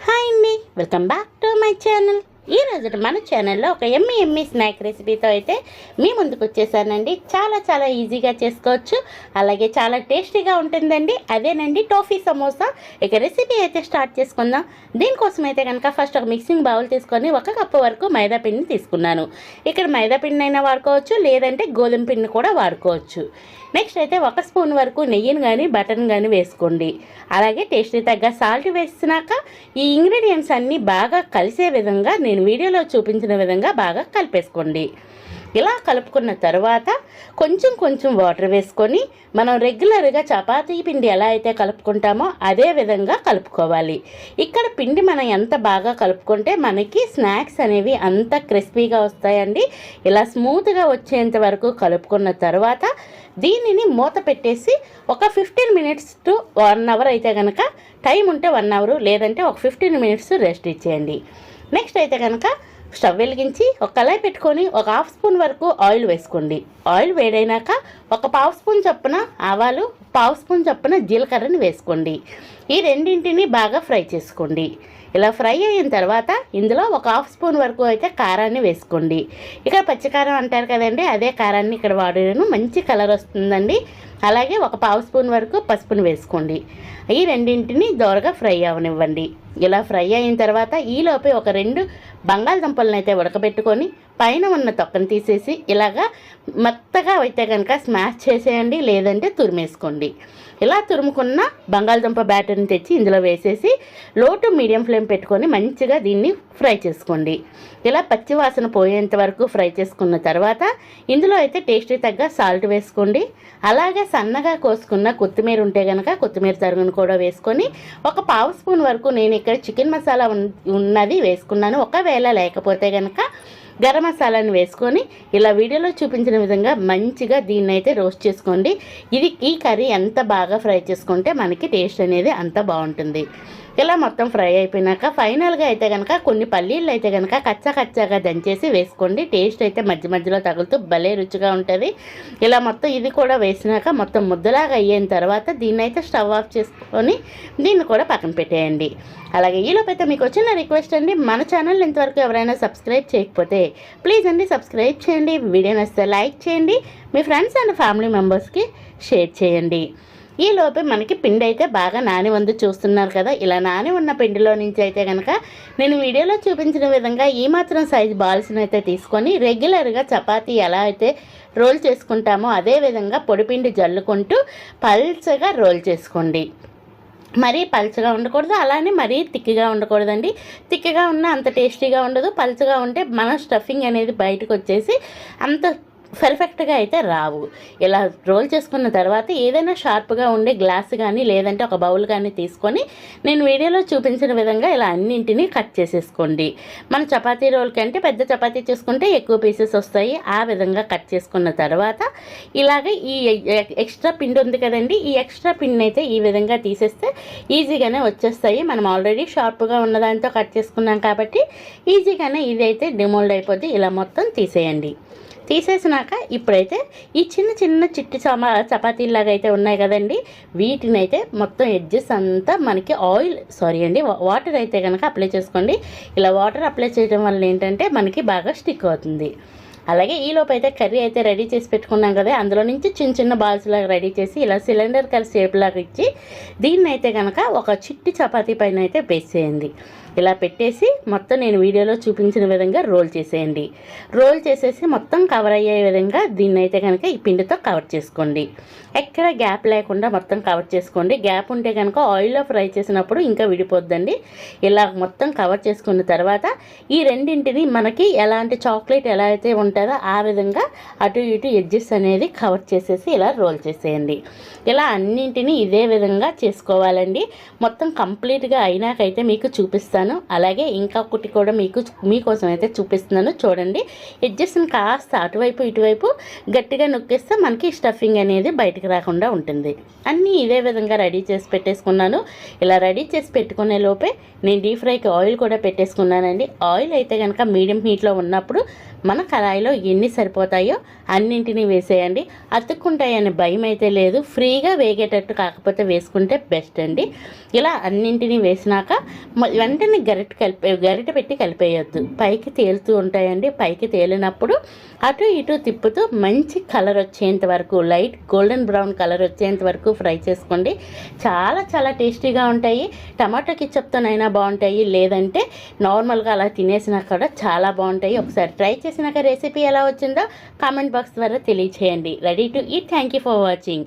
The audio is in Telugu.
హాయ్ అండి, welcome back to my channel. ఈ రోజు మన ఛానల్లో ఒక ఎమ్మి స్నాక్ రెసిపీతో అయితే మీ ముందుకు వచ్చేసానండి. చాలా ఈజీగా చేసుకోవచ్చు, అలాగే చాలా టేస్టీగా ఉంటుందండి. అదేనండి టోఫీ సమోసా. ఇక రెసిపీ అయితే స్టార్ట్ చేసుకుందాం. దీనికోసం అయితే కనుక ఫస్ట్ ఒక మిక్సింగ్ బౌల్ తీసుకొని 1 కప్పు వరకు మైదా పిండిని తీసుకున్నాను. ఇక్కడ మైదా పిండి అయినా వాడుకోవచ్చు, లేదంటే గోధుమ పిండిని కూడా వాడుకోవచ్చు. నెక్స్ట్ అయితే 1 స్పూన్ వరకు నెయ్యిని కానీ బటర్ని కానీ వేసుకోండి. అలాగే టేస్ట్కి తగ్గ సాల్ట్ వేసినాక ఈ ఇంగ్రీడియంట్స్ అన్నీ బాగా కలిసే విధంగా నేను వీడియోలో చూపించిన విధంగా బాగా కలిపేసుకోండి. ఇలా కలుపుకున్న తర్వాత కొంచెం వాటర్ వేసుకొని మనం రెగ్యులర్గా చపాతీ పిండి ఎలా అయితే కలుపుకుంటామో అదే విధంగా కలుపుకోవాలి. ఇక్కడ పిండి మనం ఎంత బాగా కలుపుకుంటే మనకి స్నాక్స్ అనేవి అంత క్రిస్పీగా వస్తాయండి. ఇలా స్మూత్గా వచ్చేంత వరకు కలుపుకున్న తర్వాత దీనిని మూత పెట్టేసి ఒక 15 మినిట్స్ టు 1 అవర్ అయితే కనుక, టైం ఉంటే 1 అవర్, లేదంటే ఒక 15 మినిట్స్ రెస్ట్ ఇచ్చేయండి. నెక్స్ట్ అయితే కనుక స్టవ్ వెలిగించి ఒక కళాయి పెట్టుకొని ఒక 1/2 స్పూన్ వరకు ఆయిల్ వేసుకోండి. ఆయిల్ వేడైనాక ఒక 1/2 స్పూన్ చొప్పున ఆవాలు, 1/2 స్పూన్ చొప్పున జీలకర్రని వేసుకోండి. ఈ రెండింటిని బాగా ఫ్రై చేసుకోండి. ఇలా ఫ్రై అయిన తర్వాత ఇందులో ఒక 1/2 స్పూన్ వరకు అయితే కారాన్ని వేసుకోండి. ఇక్కడ పచ్చికారం అంటారు కదండి, అదే కారాన్ని ఇక్కడ వాడాను. మంచి కలర్ వస్తుందండి. అలాగే ఒక 1/2 స్పూన్ వరకు పసుపుని వేసుకోండి. ఈ రెండింటిని దోరగా ఫ్రై అవనివ్వండి. ఇలా ఫ్రై అయిన తర్వాత ఈలోపే ఒక 2 బంగాళదుంపలను అయితే ఉడకబెట్టుకొని పైన ఉన్న తొక్కను తీసేసి ఇలాగా మెత్తగా అయితే కనుక స్మాష్ చేసేయండి, లేదంటే తురిమేసుకోండి. ఇలా తురుముకున్న బంగాళదుంప బ్యాటర్ని తెచ్చి ఇందులో వేసేసి లో టు మీడియం ఫ్లేమ్ పెట్టుకొని మంచిగా దీన్ని ఫ్రై చేసుకోండి. ఇలా పచ్చి వాసన పోయేంత వరకు ఫ్రై చేసుకున్న తర్వాత ఇందులో అయితే టేస్ట్కి తగ్గ సాల్ట్ వేసుకోండి. అలాగే సన్నగా కోసుకున్న కొత్తిమీర ఉంటే కనుక కొత్తిమీర తరుగును కూడా వేసుకొని ఒక 1/2 స్పూన్ వరకు నేను ఇక్కడ చికెన్ మసాలా ఉన్నది వేసుకున్నాను. ఒకవేళ లేకపోతే కనుక గరం మసాలాని వేసుకొని ఇలా వీడియోలో చూపించిన విధంగా మంచిగా దీన్ని అయితే రోస్ట్ చేసుకోండి. ఈ కర్రీ ఎంత బాగా ఫ్రై చేసుకుంటే మనకి టేస్ట్ అనేది అంత బాగుంటుంది. ఇలా మొత్తం ఫ్రై అయిపోయినాక ఫైనల్గా అయితే కనుక కొన్ని పల్లీలు అయితే కనుక కచ్చాగా దంచేసి వేసుకోండి. టేస్ట్ అయితే మధ్యలో తగులుతూ భలే రుచిగా ఉంటుంది. ఇలా మొత్తం ఇది కూడా వేసినాక మొత్తం ముద్దలాగా అయిన తర్వాత దీన్ని అయితే స్టవ్ ఆఫ్ చేసుకొని దీన్ని కూడా పక్కన పెట్టేయండి. అలాగే ఈలోపైతే మీకు వచ్చిన రిక్వెస్ట్ అండి, మన ఛానల్ ఇంతవరకు ఎవరైనా సబ్స్క్రైబ్ చేయకపోతే ప్లీజ్ అండి సబ్స్క్రైబ్ చేయండి. వీడియో నచ్చితే లైక్ చేయండి, మీ ఫ్రెండ్స్ అండ్ ఫ్యామిలీ మెంబర్స్కి షేర్ చేయండి. ఈ లోపే మనకి పిండి అయితే బాగా నాని ఉంది, చూస్తున్నారు కదా. ఇలా నాని ఉన్న పిండిలో నుంచి అయితే కనుక నేను వీడియోలో చూపించిన విధంగా ఈ మాత్రం సైజ్ బాల్స్ని అయితే తీసుకొని రెగ్యులర్గా చపాతీ ఎలా అయితే రోల్ చేసుకుంటామో అదే విధంగా పొడిపిండి జల్లుకుంటూ పల్చగా రోల్ చేసుకోండి. మరీ పల్చగా ఉండకూడదు, అలానే మరీ తిక్కిగా ఉండకూడదండి. తిక్కిగా ఉన్న అంత టేస్టీగా ఉండదు, పల్చగా ఉంటే మన స్టఫింగ్ అనేది బయటకు వచ్చేసి అంత పర్ఫెక్ట్గా అయితే రావు. ఇలా రోల్ చేసుకున్న తర్వాత ఏదైనా షార్ప్గా ఉండే గ్లాస్ కానీ లేదంటే ఒక బౌల్ కానీ తీసుకొని నేను వీడియోలో చూపించిన విధంగా ఇలా అన్నింటినీ కట్ చేసేసుకోండి. మన చపాతీ రోల్ కంటే పెద్ద చపాతీ చేసుకుంటే ఎక్కువ పీసెస్ వస్తాయి. ఆ విధంగా కట్ చేసుకున్న తర్వాత ఇలాగే ఈ ఎక్స్ట్రా పిండి ఉంది కదండి, ఈ ఎక్స్ట్రా పిండిని అయితే ఈ విధంగా తీసేస్తే ఈజీగానే వచ్చేస్తాయి. మనం ఆల్రెడీ షార్ప్గా ఉన్నదాంతో కట్ చేసుకున్నాం కాబట్టి ఈజీగానే ఇది అయితే డిమోల్డ్ అయిపోద్ది. ఇలా మొత్తం తీసేయండి. తీసేసినాక ఇప్పుడైతే ఈ చిన్న చిట్టి చపాతీలాగా అయితే ఉన్నాయి కదండి, వీటిని అయితే మొత్తం ఎడ్జెస్ అంతా మనకి వాటర్ అయితే కనుక అప్లై చేసుకోండి. ఇలా వాటర్ అప్లై చేయడం వల్ల ఏంటంటే మనకి బాగా స్టిక్ అవుతుంది. అలాగే ఈలోపు అయితే కర్రీ అయితే రెడీ చేసి పెట్టుకున్నాం కదా, అందులో నుంచి చిన్న బాల్స్ లాగా రెడీ చేసి ఇలా సిలిండర్ కర్రీ షేప్ లాగా ఇచ్చి దీన్ని అయితే కనుక ఒక చిట్టి చపాతీ పైన అయితే వేసేయండి. ఇలా పెట్టేసి మొత్తం నేను వీడియోలో చూపించిన విధంగా రోల్ చేసేయండి. రోల్ చేసేసి మొత్తం కవర్ అయ్యే విధంగా దీన్ని అయితే కనుక ఈ పిండితో కవర్ చేసుకోండి. ఎక్కడ గ్యాప్ లేకుండా మొత్తం కవర్ చేసుకోండి. గ్యాప్ ఉంటే కనుక ఆయిల్లో ఫ్రై చేసినప్పుడు ఇంకా విడిపోద్దండి. ఇలా మొత్తం కవర్ చేసుకున్న తర్వాత ఈ రెండింటిని మనకి ఎలాంటి చాక్లెట్ ఎలా అయితే ఉంటుందో ఆ విధంగా అటు ఇటు ఎడ్జెస్ అనేది కవర్ చేసేసి ఇలా రోల్ చేసేయండి. ఇలా అన్నింటినీ ఇదే విధంగా చేసుకోవాలండి. మొత్తం కంప్లీట్గా అయినాకైతే మీకు చూపిస్తాను. అలాగే ఇంకొకటి కూడా మీకోసం అయితే చూపిస్తున్నాను, చూడండి. ఎడ్జెస్ని కాస్త అటువైపు ఇటువైపు గట్టిగా నొక్కేస్తే మనకి స్టఫింగ్ అనేది బయటకు రాకుండా ఉంటుంది. అన్నీ ఇదే విధంగా రెడీ చేసి పెట్టేసుకున్నాను. ఇలా రెడీ చేసి పెట్టుకునే లోపే నేను డీప్ ఫ్రైకి ఆయిల్ కూడా పెట్టేసుకున్నానండి. ఆయిల్ అయితే కనుక మీడియం హీట్లో ఉన్నప్పుడు మన కళాయిలో గిన్నెలో ఎన్ని సరిపోతాయో అన్నింటినీ వేసేయండి. అతుక్కుంటాయనే భయం అయితే లేదు. ఫ్రీగా వేగేటట్టు కాకపోతే వేసుకుంటే బెస్ట్ అండి. ఇలా అన్నింటినీ వేసినాక వెంటనే గరిటె పెట్టి కలిపేయొద్దు. పైకి తేలుతూ ఉంటాయండి. పైకి తేలినప్పుడు అటు ఇటు తిప్పుతూ మంచి కలర్ వచ్చేంత వరకు, లైట్ గోల్డెన్ బ్రౌన్ కలర్ వచ్చేంత వరకు ఫ్రై చేసుకోండి. చాలా చాలా టేస్టీగా ఉంటాయి. టమాటో కెచప్తోనైనా బాగుంటాయి, లేదంటే నార్మల్గా అలా తినేసినా కూడా చాలా బాగుంటాయి. ఒకసారి ట్రై చేసినాక రెసిపీ ఎలా వచ్చిందో కామెంట్ బాక్స్ ద్వారా తెలియచేయండి. Ready to eat. Thank you for watching.